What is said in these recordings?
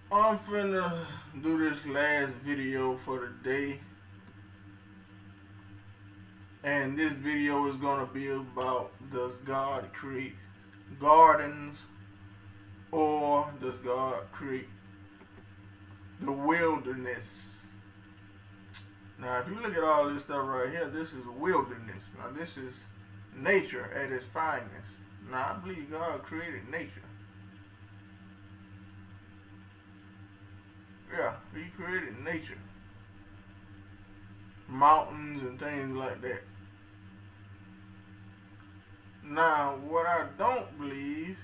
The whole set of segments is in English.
I'm finna do this last video for the day, and this video is gonna be about, does God create gardens or does God create the wilderness? Now, if you look at all this stuff right here, this is wilderness. Now, this is nature at its finest. Now, I believe God created nature. Yeah, He created nature, mountains and things like that. Now, what I don't believe,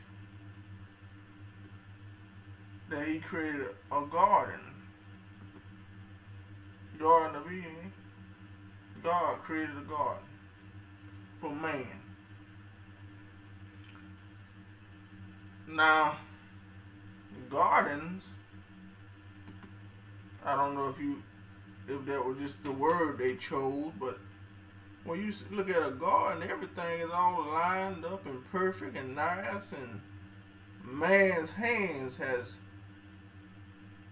that He created a garden. Garden of Eden. God created a garden for man. Now, gardens, I don't know if that was just the word they chose, but when you look at a garden, everything is all lined up and perfect and nice, and man's hands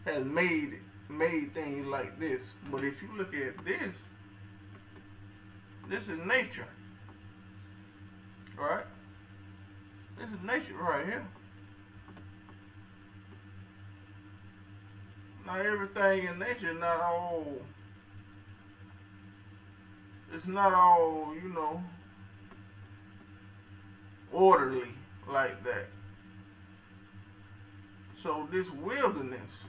has made things like this. But if you look at this is nature, right? This is nature right here. Now, everything in nature it's not all, orderly like that. So this wilderness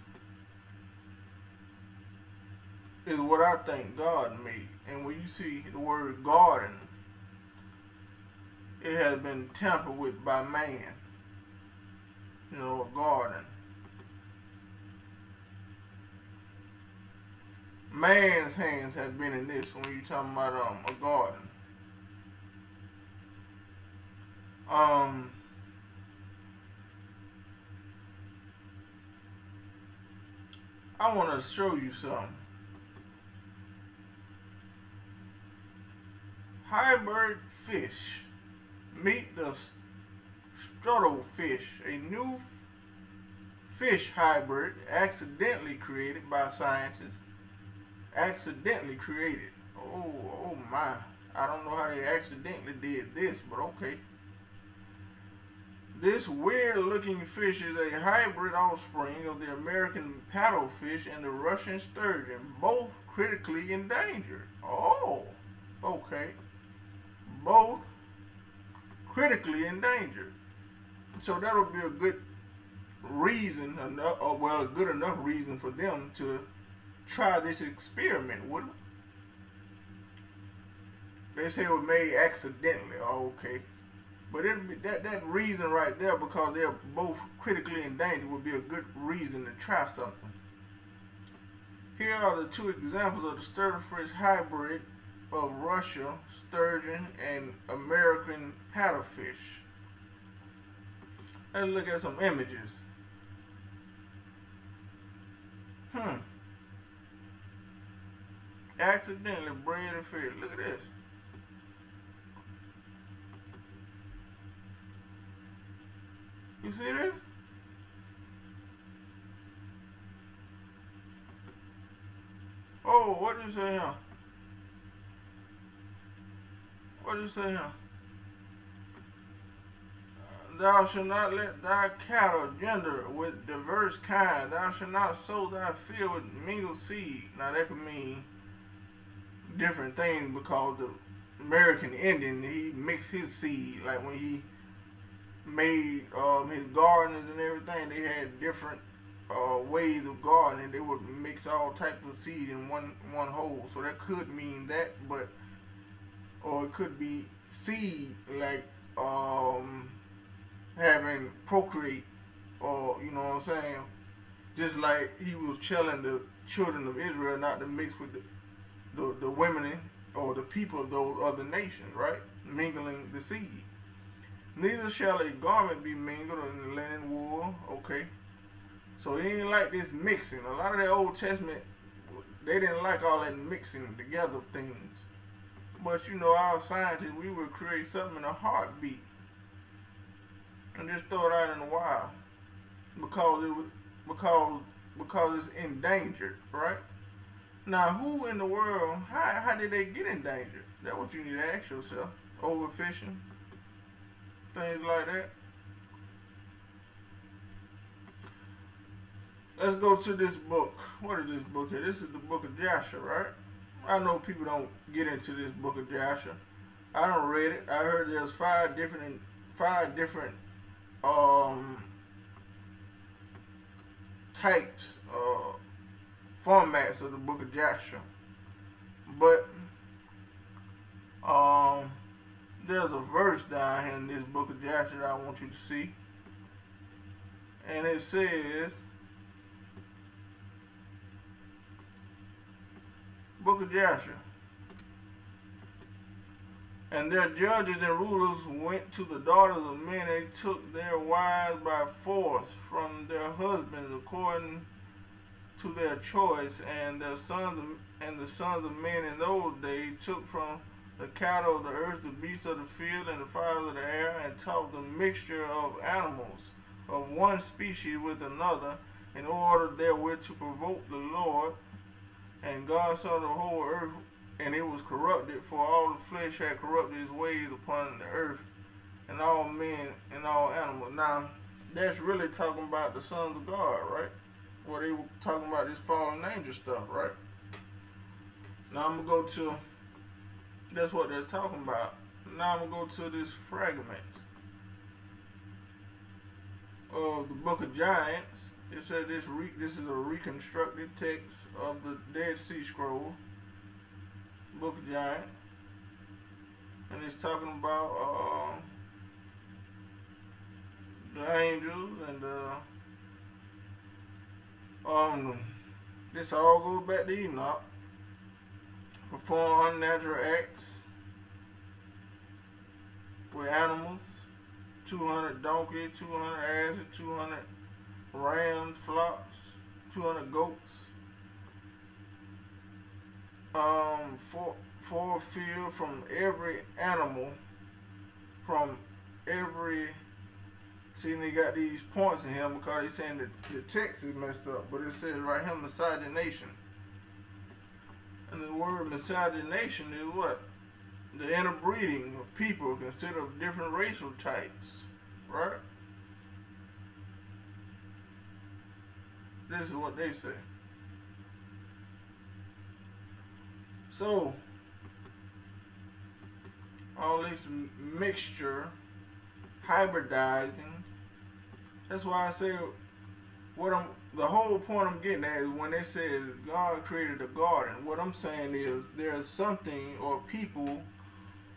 is what I think God made. And when you see the word garden, it has been tampered with by man. A garden. Man's hands have been in this when you're talking about a garden. I want to show you something. Hybrid fish meet the struttlefish, a new fish hybrid accidentally created by scientists. Accidentally created. Oh my. I don't know how they accidentally did this, but okay. This weird looking fish is a hybrid offspring of the American paddlefish and the Russian sturgeon, both critically endangered. Oh, okay. Both critically endangered. So that'll be a good reason, a good enough reason for them to try this experiment, wouldn't it? They say it was made accidentally. Oh, okay. But it'd be that reason right there, because they're both critically endangered, would be a good reason to try something. Here are the two examples of the sturgeonfish hybrid of Russia sturgeon and American paddlefish. Let's look at some images. Accidentally bred a fish. Look at this. You see this? Oh, what did you say here? What did you say here? Thou shalt not let thy cattle gender with diverse kinds. Thou shalt not sow thy field with mingled seed. Now that could mean different things, because the American Indian, he mixed his seed. Like when he made his gardens and everything, they had different ways of gardening. They would mix all types of seed in one hole. So that could mean that, or it could be seed like having procreate, or you know what I'm saying. Just like he was telling the children of Israel not to mix with the women or the people of those other nations, right? Mingling the seed. Neither shall a garment be mingled in linen wool. Okay. So it ain't like this mixing. A lot of the Old Testament, they didn't like all that mixing together things. But our scientists, we would create something in a heartbeat and just throw it out in the wild, because because it's endangered, right? Now, who in the world? How did they get endangered? That's what you need to ask yourself. Overfishing, things like that. Let's go to this book. What is this book here? This is the book of Joshua, right? I know people don't get into this book of Joshua. I don't read it. I heard there's five different um types formats of the book of Joshua. But um there's a verse down here in this book of Joshua that I want you to see. And it says, book of Joshua. And their judges and rulers went to the daughters of men, and they took their wives by force from their husbands according to their choice, and the sons of men in those days took from the cattle of the earth, the beasts of the field, and the fowls of the air, and taught the mixture of animals of one species with another, in order therewith to provoke the Lord. And God saw the whole earth, and it was corrupted, for all the flesh had corrupted his ways upon the earth, and all men and all animals. Now, that's really talking about the sons of God, right? Well, they were talking about this fallen angel stuff, right? Now I'm going to go to, that's what they're talking about. Now I'm going to go to this fragment of the book of Giants. It said this is a reconstructed text of the Dead Sea Scroll, book of Giants. And it's talking about the angels and this all goes back to Enoch. Perform unnatural acts with animals, 200 donkeys, 200 asses, 200 rams, flocks, 200 goats, four field from every animal, from every. See, they got these points in here because they're saying that the text is messed up, but it says right here, miscegenation. And the word miscegenation is what? The interbreeding of people considered of different racial types, right? This is what they say. So, all this mixture, hybridizing. That's why I say the whole point I'm getting at is when they say God created a garden. What I'm saying is there's something or people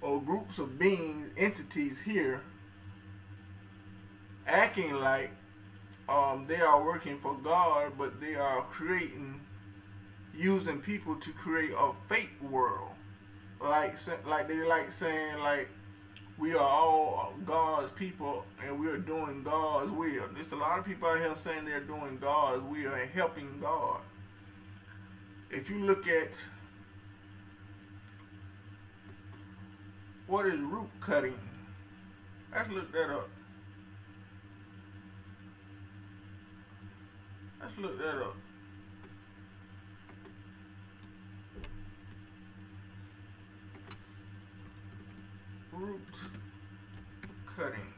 or groups of beings, entities here acting like they are working for God, but they are using people to create a fake world. Like they like saying like we are all God's people and we are doing God's will. There's a lot of people out here saying they're doing God's will and helping God. If you look at what is root cutting, let's look that up. Let's look that up. Root cutting.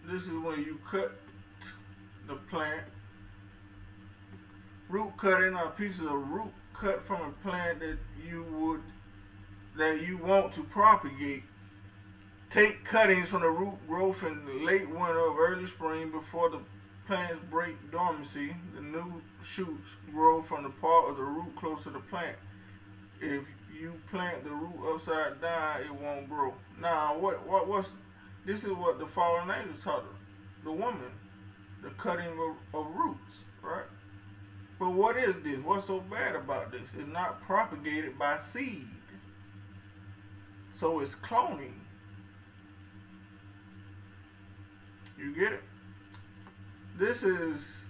This is when you cut the plant. Root cutting are pieces of root cut from a plant that you want to propagate. Take cuttings from the root growth in the late winter or early spring before the plants break dormancy. The new shoots grow from the part of the root close to the plant. If you plant the root upside down, it won't grow. Now, what's this is what the fallen angels taught the woman, the cutting of roots, right? But what is this? What's so bad about this? It's not propagated by seed, so it's cloning. You get it? This is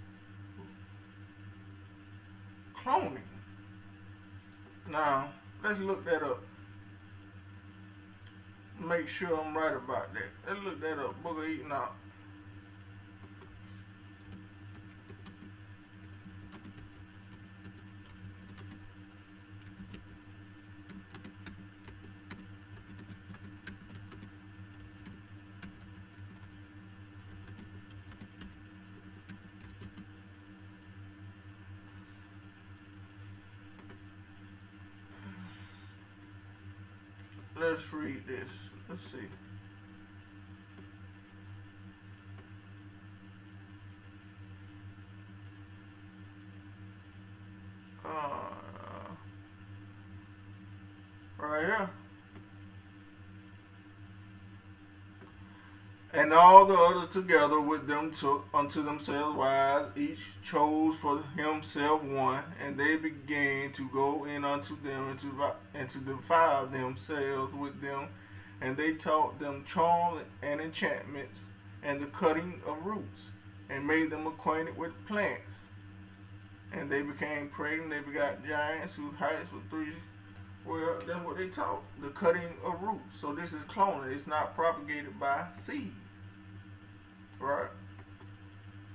cloning. Now, let's look that up. make sure I'm right about that. Let's look that up. Book of Enoch. Let's read this. Let's see. Right here. And all the others together with them took unto themselves wives, each chose for himself one, and they began to go in unto them and to defile themselves with them, and they taught them charms and enchantments, and the cutting of roots, and made them acquainted with plants. And they became pregnant, they begot giants whose heights were 3. Well, that's what they taught, the cutting of roots. So this is cloning. It's not propagated by seed, right?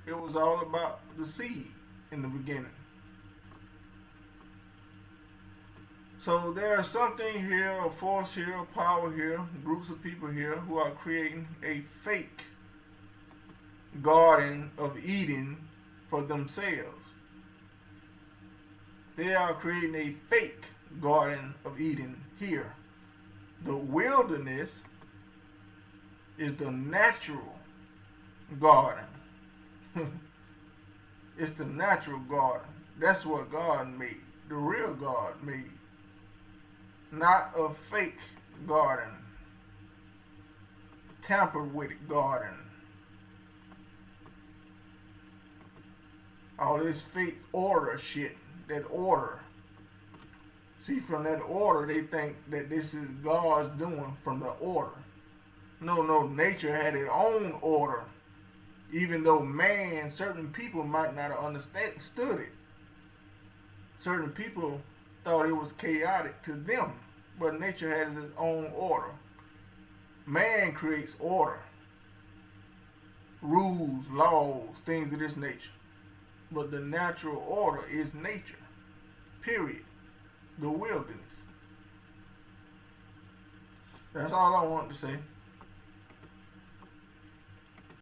It was all about the seed in the beginning. So there's something here, a force here, a power here, groups of people here who are creating a fake Garden of Eden for themselves. They are creating a fake Garden of Eden here. The wilderness is the natural garden. It's the natural garden. That's what God made. The real God made. Not a fake garden. Tampered with garden. All this fake order shit. That order. See, from that order, they think that this is God's doing from the order. No, nature had its own order. Even though man, certain people might not have understood it. Certain people thought it was chaotic to them. But nature has its own order. Man creates order. Rules, laws, things of this nature. But the natural order is nature. Period. The wilderness. That's all I want to say.